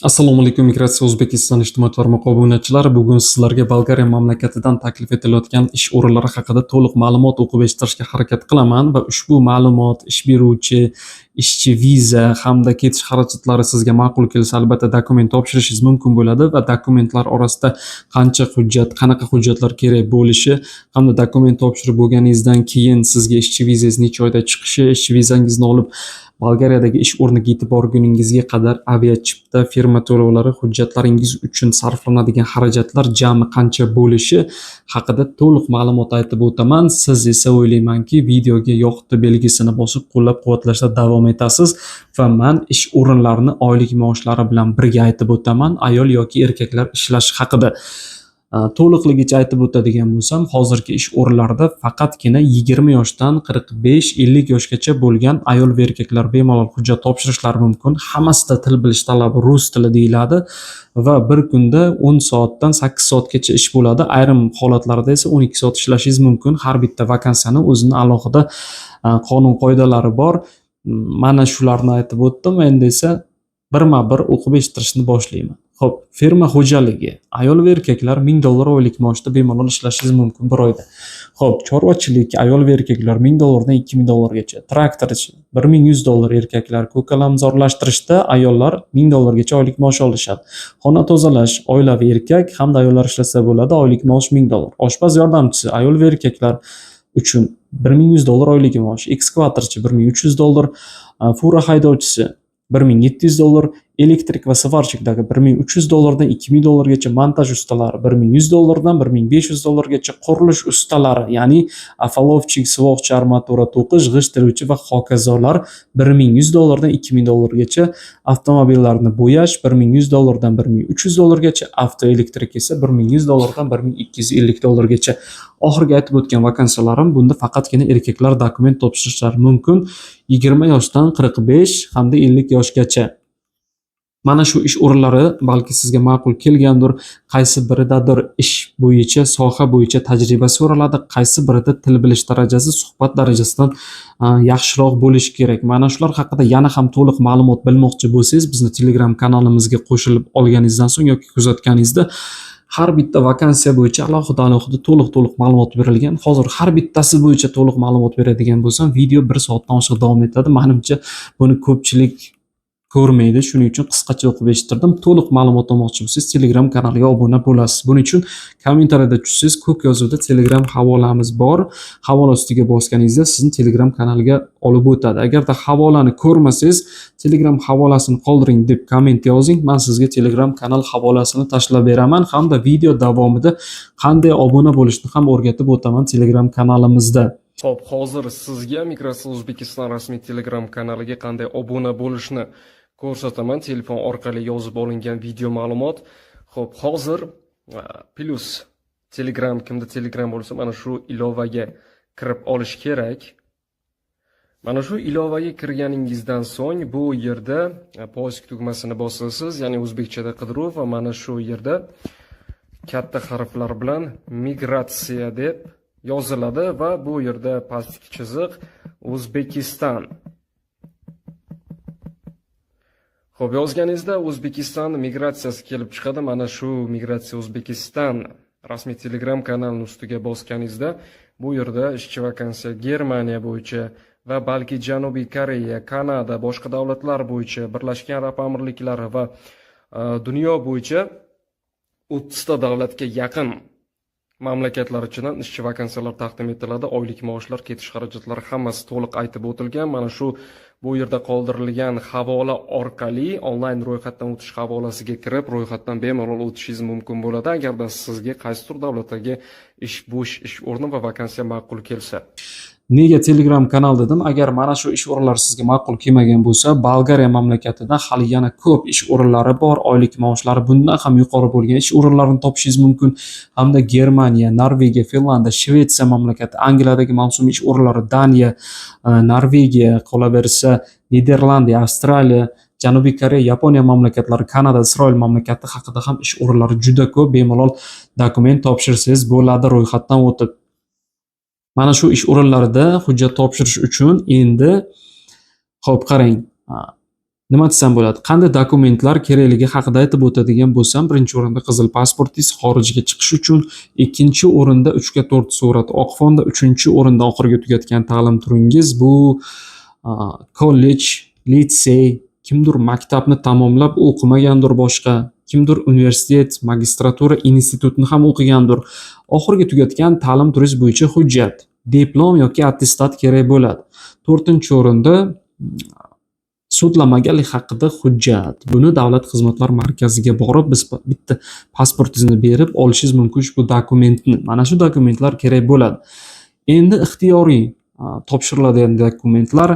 Assalomu alaykum, Migratsiya O'zbekiston ijtimoiy tarmoq obunachilari. Bugun sizlarga Bolgariya mamlakatidan taklif etilayotgan ish o'rinlari haqida to'liq ma'lumot o'qib eshittirishga harakat qilaman va ushbu ma'lumot ish beruvchi, ishchi viza hamda ketish xarajatlari sizga ma'qul kelsa, albatta dokument topshirishingiz mumkin bo'ladi va dokumentlar orasida qancha hujjat, qanaqa hujjatlar kerak bo'lishi hamda dokument topshirib bo'lganingizdan keyin sizga ishchi vizangiz necha oyda chiqishi, ishchi vizangizni olib Bolgariyadagi ish o'rniga yetib borguningizga qadar aviachipta, firma to'lovlari, hujjatlaringiz uchun sarflanadigan xarajatlar jami qancha bo'lishi haqida to'liq ma'lumot aytib o'taman. Siz esa o'ylaymanki, videoga yoqdi belgisini bosib qo'llab-quvvatlashda davom etasiz va men ish o'rinlarini oylik maoshlari bilan birga aytib o'taman. Ayol yoki erkaklar ishlash haqida to'liqligicha aytib o'tadigan bo'lsam, hozirgi ish o'rinlarida faqatgina 20 yoshdan 45-50 yoshgacha bo'lgan ayol va erkaklar bemalol hujjat topshirishlari mumkin. Hammasida til bilish talabi rus tili deyiladi va bir kunda 10 soatdan 8 soatgacha ish bo'ladi. Ayrim holatlarda esa 12 soat ishlashingiz mumkin. Har bitta vakansiyani o'zining alohida qonun qoidalari bor. Mana shularni aytib o'tdim. Endi esa birma-bir o'qib eshittirishni boshlayman. Xo'p, firma xo'jaligi. Ayol va erkaklar $1000 oylik maoshda bemalol ishlashingiz mumkin bir oyda. Xo'p, chorvachilik ayol va erkaklar $1000 dan $2000 gacha. Traktorchi $1100 erkaklar. Ko'kalamzorlashtirishda ayollar $1000 gacha oylik maosh olishadi. Xona tozalash oilaviy erkak hamda ayollar ishlasa bo'ladi. Oylik maosh $1000. Oshpaz yordamchisi ayol va erkaklar uchun $1100 oylik maosh. Ekskavatorchi $1300, fura haydovchisi $1700, elektrik va svarchikdagi $1300 dan $2000gacha, montaj ustalari $1100 dan $1500gacha, qurilish ustalari, ya'ni afalovchik, suvoqchi, armatura to'qish, g'isht teruvchi va hokazolar $1100 dan $2000gacha, avtomobillarni bo'yash $1100 dan $1300gacha, avtoelektrik esa $1100 dan $1250gacha. Oxirgi aytib o'tgan vakansiyalarim bunda faqatgina erkaklar dokument topshirishlari mumkin. 20 yoshdan 45 hamda 50 yoshgacha. Mana shu ish o'rinlari balki sizga ma'qul kelgandir. Qaysi biridadir ish bo'yicha, soha bo'yicha tajriba so'raladi, qaysi birida til bilish darajasi suhbat darajasidan yaxshiroq bo'lishi kerak. Mana shular haqida yana ham to'liq ma'lumot bilmoqchi bo'lsangiz, bizni Telegram kanalimizga qo'shilib olganingizdan so'ng yoki kuzatganingizda har bitta vakansiya bo'yicha alohida to'liq ma'lumot berilgan. Hozir har bittasi bo'yicha to'liq ma'lumot beradigan bo'lsam, video 1 soatdan oshiq davom etadi. Menimcha buni ko'pchilik ko'rmaydi. Shuning uchun qisqacha o'qib eshittirdim. To'liq ma'lumot olmoqchi bo'lsangiz, Telegram kanaliga obuna bo'lasiz. Buning uchun kommentariyada tushsangiz, ko'k yozuvda Telegram havolamiz bor. Havola ustiga bosganingizda sizni Telegram kanaliga olib o'tadi. Agarda havolani ko'rmasangiz, Telegram havolasini qoldiring deb komment yozing. Men sizga Telegram kanal havolasini tashlab beraman hamda video davomida qanday obuna bo'lishni ham o'rgatib o'taman Telegram kanalimizda. Xo'p, hozir sizga Migratsiya O'zbekiston rasmiy Telegram kanaliga qanday obuna bo'lishni ko'rsataman. Telefon orqali yozib olingan video ma'lumot. Xo'p, hozir plus Telegram, kimda Telegram bo'lsa, mana shu ilovaga kirib olish kerak. Mana shu ilovaga kirganingizdan so'ng bu yerda poisk tugmasini bosasiz, ya'ni o'zbekchada qidiruv, va mana shu yerda katta harflar bilan migratsiya deb yoziladi va bu yerda pastki chiziq O'zbekiston. Xo'p, yozganingizda O'zbekiston migratsiyasi kelib chiqadi. Mana shu Migratsiya O'zbekiston rasmiy Telegram kanalining ustiga bosganingizda bu yerda ishchi vakansiya Germaniya bo'yicha va balki Janubiy Koreya, Kanada, boshqa davlatlar bo'yicha, Birlashgan Arab Amirliklari va dunyo bo'yicha 30 ta davlatga yaqin mamlakatlar ichidan ishchi vakansiyalar taqdim etiladi. Oylik maoshlar, ketish xarajatlari hammasi to'liq aytib o'tilgan. Mana shu bu yerda qoldirilgan havola orqali onlayn ro'yxatdan o'tish havolasiga kirib, ro'yxatdan bemalol o'tishingiz mumkin bo'ladi, agarda sizga qaysidir davlatdagi bo'sh ish o'rni va vakansiya ma'qul kelsa. Nega Telegram kanal dedim? Agar mana shu ish o'rinlari sizga ma'qul kelmagan bo'lsa, Bolgariya mamlakatida hali yana ko'p ish o'rinlari bor. Oylik maoshlari bundan ham yuqori bo'lgan ish o'rinlarini topishingiz mumkin. Hamda Germaniya, Norvegiya, Finlandiya, Shvetsiya mamlakati, Angliyadagi mavsumiy ish o'rinlari, Daniya, Norvegiya, qolaversa Niderlandiya, Avstraliya, Janubiy Koreya, Yaponiya mamlakatlari, Kanada, Isroil mamlakati haqida ham ish o'rinlari juda ko'p. Bemalol dokument topshirsangiz bo'ladi ro'yxatdan o'tib. Mana shu ish o'rinlarida hujjat topshirish uchun endi xo'p qarang, nima desam bo'ladi? Qanday dokumentlar kerakligi haqida aytib o'tadigan bo'lsam, birinchi o'rinda qizil pasportingiz xorijga chiqish uchun, ikkinchi o'rinda 3 ga 4 surat oq fonda, uchinchi o'rinda oxirgi tugatgan ta'lim turingiz. Bu kollej, litsey, kimdir maktabni tamomlab o'qimagandir boshqa, kimdir universitet, magistratura, institutni ham o'qigandir. Oxirgi tugatgan ta'lim turingiz bo'yicha hujjat, diplom yoki attestat kerak bo'ladi. 4-o'rinda sudlanmaganlik haqida hujjat. Buni davlat xizmatlar markaziga borib, biz bitta pasportingizni berib olishingiz mumkin ushbu dokumentni. Mana shu dokumentlar kerak bo'ladi. Endi ixtiyoriy topshiriladigan dokumentlar,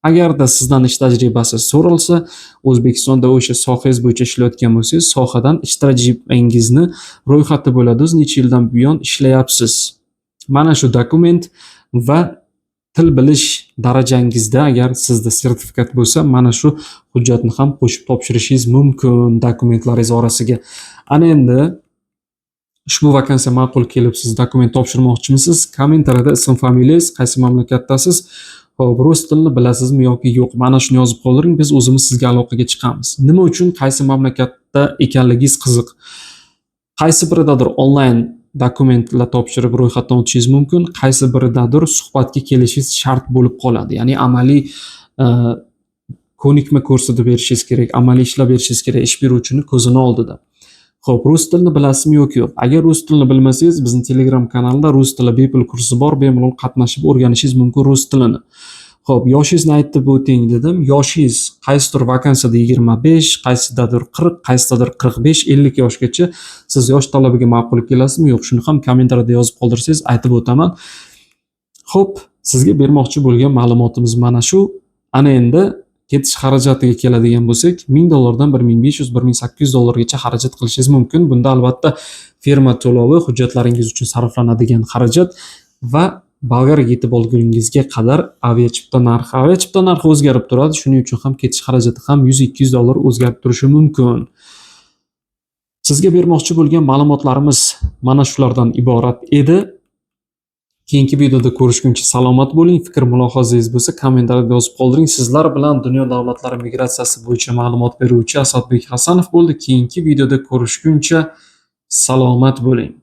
agarda sizdan ish tajribasi so'ralsa, O'zbekistonda o'sha sohangiz bo'yicha ishlayotgan bo'lsangiz, sohadan ish tajribangizni ro'yxati bo'ladi. Siz necha yildan buyon ishlayapsiz? Mana shu dokument va til bilish darajangizda agar sizda sertifikat bo'lsa, mana shu hujjatni ham qo'shib topshirishingiz mumkin dokumentlaringiz orasiga. Ana endi ushbu vakansiya ma'qul kelib, siz dokument topshirmoqchimisiz? Kommentariyada ism, familiyangiz, qaysi mamlakatdasiz, hop, rus tilini bilasizmi yoki yo'q? Mana shuni yozib qoldiring, biz o'zimiz sizga aloqaga chiqamiz. Nima uchun qaysi mamlakatda ekanligingiz qiziq? Qaysi biridadir onlayn dokumentlar topshirib ro'yxatdan o'tishingiz mumkin, qaysi biridadir suhbatga kelishingiz shart bo'lib qoladi. Ya'ni amaliy ko'nikma ko'rsatib berishingiz kerak, amaliy ishlab berishingiz kerak ish beruvchini ko'zini oldida. Xo'p, rus tilini bilasizmi yoki yo'q? Agar rus tilini bilmasangiz, bizning Telegram kanalida rus tili bepul kursi bor, bemalol qatnashib o'rganishingiz mumkin rus tilini. Xo'p, yoshingizni aytib o'ting dedim. Yoshingiz qaysidir vakansiyada 25, qaysidadir 40, qaysidadir 45, 50 yoshgacha siz yosh talabiga ma'qul kelasizmi yo'q? Shuni ham kommentariyada yozib qoldirsangiz aytib o'taman. Xo'p, sizga bermoqchi bo'lgan ma'lumotimiz mana shu. Ana endi ketish xarajatiga keladigan bo'lsak, $1000 dan $1500-1800 xarajat qilishingiz mumkin. Bunda albatta firma to'lovi, hujjatlaringiz uchun sarflanadigan xarajat va Bolgariyaga yetib olguningizga qadar aviachipta narxi. Aviachipta narxi o'zgarib turadi, shuning uchun ham ketish xarajati ham $100-200 o'zgarib turishi mumkin. Sizga bermoqchi bo'lgan ma'lumotlarimiz mana shulardan iborat edi. Keyingi videoda ko'rishguncha salomat bo'ling. Fikr mulohazangiz bo'lsa, kommentariyada yozib qoldiring. Sizlar bilan dunyo davlatlari migratsiyasi bo'yicha ma'lumot beruvchi Asadbek Hasanov bo'ldi. Keyingi videoda ko'rishguncha salomat bo'ling.